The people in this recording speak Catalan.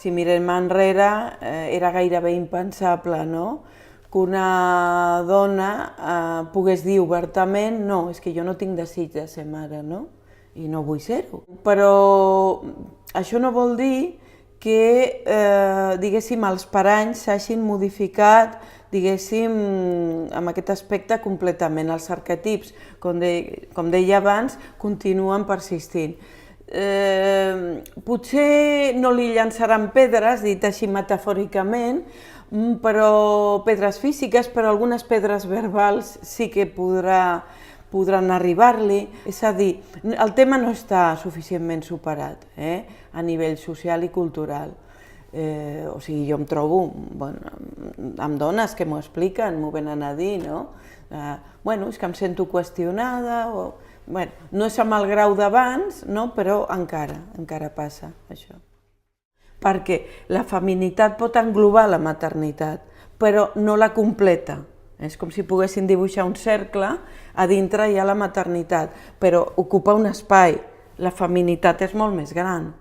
Si mirem enrere, era gairebé impensable, no?, que una dona pogués dir obertament no, és que jo no tinc desig de ser mare, no? I no vull ser-ho. Però això no vol dir que, diguéssim, els paranys s'hagin modificat, diguéssim, en aquest aspecte completament. Els arquetips, com deia abans, continuen persistint. Potser no li llançaran pedres, dit així metafòricament, però pedres físiques, però algunes pedres verbals sí que podran arribar-li. És a dir, el tema no està suficientment superat a nivell social i cultural. O sigui, jo em trobo amb dones que m'ho expliquen, m'ho venen a dir, no? Bueno, és que em sento qüestionada, no és amb el grau d'abans, però encara passa això. Perquè la feminitat pot englobar la maternitat, però no la completa. És com si poguessin dibuixar un cercle, a dintre hi ha la maternitat, però ocupa un espai. La feminitat és molt més gran.